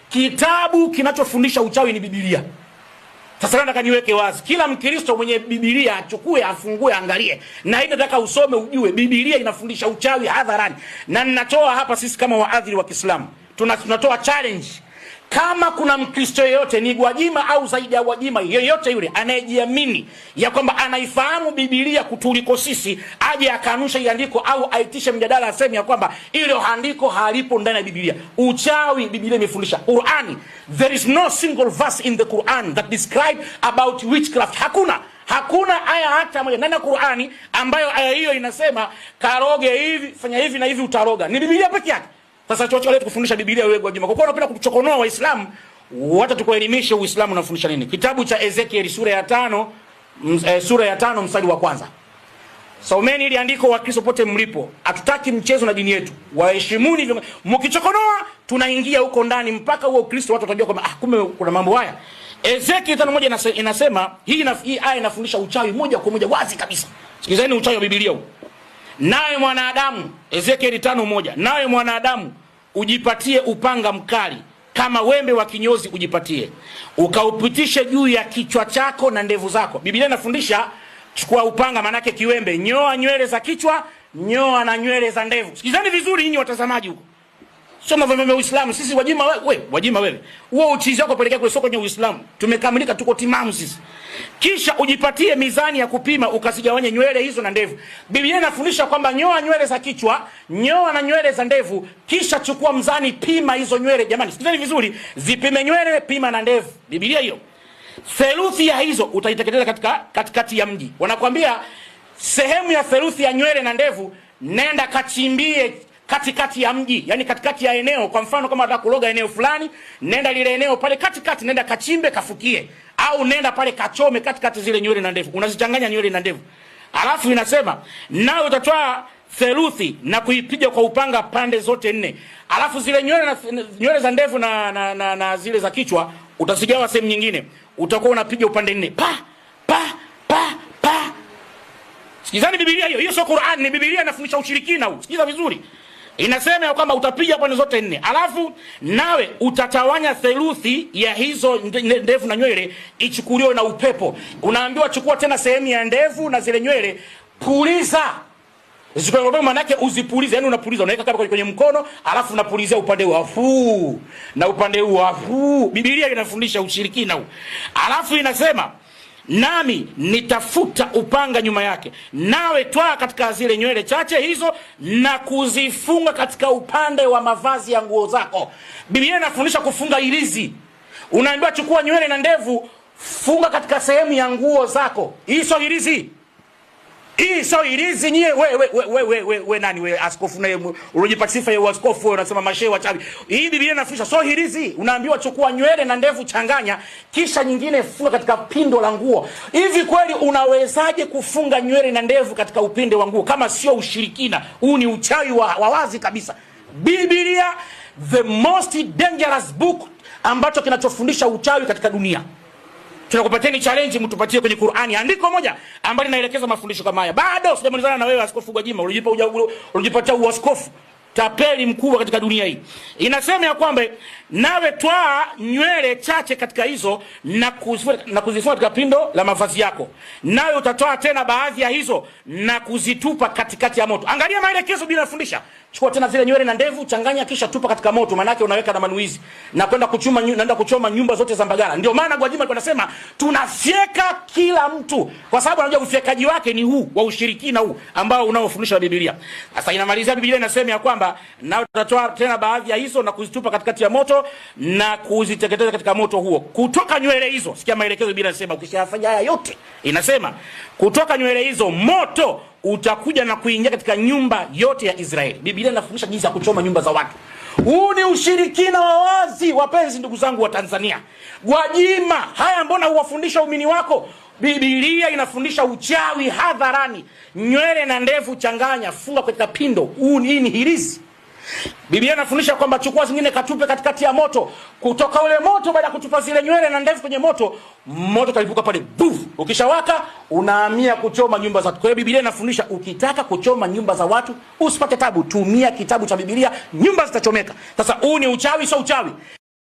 Kitabu kinachofundisha uchawi ni Biblia. Sasa nataka niweke wazi, kila Mkristo mwenye Biblia achukue, afungue, angalie. Na hii nataka usome ujue Biblia inafundisha uchawi hadharani. Na ninatoa hapa, sisi kama waadhiri wa Kiislamu tunatoa challenge. Kama kuna Mkristo yeyote, ni Gwajima au zaidi ya Gwajima, yeyote yule anayejiamini ya kwamba anaifahamu Biblia kutuliko sisi, aje akanusha iandiko au aitishe mjadala, aseme ya kwamba ile andiko halipo ndani ya Biblia. Uchawi Biblia imefundisha. Qur'ani, there is no single verse in the Quran that describe about witchcraft. Hakuna aya hata moja ndani ya Qur'ani ambayo aya hiyo inasema karoge hivi, fanya hivi na hivi utaroga. Ni Biblia pekee yake. Sasa chochote leo kufundisha Biblia wewe Gwajima. Kwa kuwa unapenda kuchokonoa Waislamu, hata tukuelimishe Uislamu unafundisha nini. Kitabu cha Ezekiel sura ya 5 mstari wa kwanza. Someni ili andiko wa Kristo pote mlipo. Hatutaki mchezo na dini yetu. Waheshimuni hivyo. Mkichokonoa tunaingia huko ndani mpaka huo Kristo watu watajua kwamba kumbe kuna mambo haya. Ezekiel 5:1 inasema hii aya inafundisha uchawi moja kwa moja wazi kabisa. Sikizeni uchawi wa Biblia huu. Nawe mwanadamu, Ezekiel 5:1, nawe mwanadamu ujipatie upanga mkali kama wembe wa kinyozi ujipatie, ukaupitishe juu ya kichwa chako na ndevu zako. Biblia inafundisha chukua upanga, maana yake kiwembe, nyoa nywele za kichwa, nyoa na nywele za ndevu. Sikizani vizuri nyinyi watazamaji huko. Sio mavumbi wa Uislamu. Sisi Gwajima Gwajima wewe. Huo uchizi wako pelekea kwa soko kwenye Uislamu. Tumekamilika, tuko timamu sisi. Kisha ujipatie mizani ya kupima ukazigawanye nywele hizo na ndevu. Biblia inafundisha kwamba nyoa nywele za kichwa, nyoa na nywele za ndevu, kisha chukua mzani, pima hizo nywele. Jamani, sikizeni vizuri, zipime nywele, pima na ndevu. Biblia hiyo. Theluthi ya hizo utaiteketeza katikati ya mji. Wanakuambia sehemu ya theluthi ya nywele na ndevu nenda kachimbie katikati ya mji, yani katikati ya eneo. Kwa mfano kama unataka kuloga eneo fulani, nenda lile eneo pale katikati, nenda kachimbe kafukie, au nenda pale kachome katikati zile nywele na ndevu. Unazichanganya nywele na ndevu. Alafu inasema nawe utatoa theluthi na kuipiga kwa upanga pande zote 4. Alafu zile nywele za ndevu na zile za kichwa utasigawa sehemu nyingine. Utakuwa unapiga upande 4. Pa. Sikizani Biblia hiyo. Hiyo sio Qur'an, ni Biblia inafundisha ushirikina huu. Sikiza vizuri. Inasema ya kwamba utapiga pande zote 4. Alafu nawe utatawanya theluthi ya hizo ndevu na nywele ichukuliwe na upepo. Unaambiwa chukua tena sehemu ya ndevu na zile nywele, puliza. Zisipokuwa maana yake uzipulize, yani unapuliza, unaweka kama kwenye mkono, alafu unapulizia upande wa afu na upande huu afu. Biblia inafundisha ushirikina huu. Alafu inasema nami nitafuta upanga nyuma yake, nawe twaa katika zile nywele chache hizo na kuzifunga katika upande wa mavazi ya nguo zako. Biblia inafundisha kufunga ilizi. Unaambiwa chukua nywele na ndevu, funga katika sehemu ya nguo zako. Hii sio ilizi. Hii sio ilizi nyie. We nani we askofu na unajipa sifa ya askofu, wewe unasema mashehe wachawi. Hii Biblia inafundisha sio ilizi. Unaambiwa chukua nywele na ndevu, changanya, kisha nyingine funga katika pindo la nguo. Hivi kweli unawezaje kufunga nywele na ndevu katika upinde wa nguo kama sio ushirikina? Huu ni uchawi wa wazi kabisa. Biblia, the most dangerous book ambacho kinachofundisha uchawi katika dunia. Tunakupateni challenge, mtupatie kwenye Qur'ani andiko moja ambalo linaelekeza mafundisho kama haya. Bado sijamalizana na wewe askofu Gwajima, ulijipatia uaskofu tapeli mkubwa katika dunia hii. Inasema ya kwamba nawe twaa nywele chache katika hizo na kuzifunga katika pindo la mavazi yako. Nawe utatoa tena baadhi ya hizo na kuzitupa katikati ya moto. Angalia maelekezo bila kufundisha. Chukua tena zile nywele na ndevu, changanya, kisha tupa katika moto. Maana yake unaweka na manuizi na kwenda kuchoma nyumba zote za Mbagala. Ndio maana Gwajima alikuwa anasema tunafyeka kila mtu, kwa sababu anajua ufyekaji wake ni huu wa ushirikina huu ambao unaofundishwa Biblia. Sasa inamalizia Biblia inasema ya kwamba na utatoa tena baadhi ya hizo na kuzitupa katikati ya moto na kuziteketeza katika moto huo. Kutoka nywele hizo, sikia maelekezo Biblia inasema ukishafanya haya yote, inasema kutoka nywele hizo moto utakuja na kuingia katika nyumba yote ya Israeli. Biblia inafundisha jinsi ya kuchoma nyumba za watu. Huu ni ushirikina wa wazi, wapenzi ndugu zangu wa Tanzania. Gwajima, haya mbona huwafundisha waumini wako? Biblia inafundisha uchawi hadharani. Nywele na ndevu changanya, funga katika pindo. Huu ni hirizi. Biblia inafundisha kwamba chukua zingine katupe katikati ya moto. Kutoka ule moto, baada ya kutupa zile nywele na ndevu kwenye moto, moto utalipuka pale, buf, ukishawaka unahamia kuchoma nyumba za watu. Kwa hiyo Biblia inafundisha ukitaka kuchoma nyumba za watu usipate tabu, tumia kitabu cha Biblia, nyumba zitachomeka. Sasa huu ni uchawi, sio uchawi.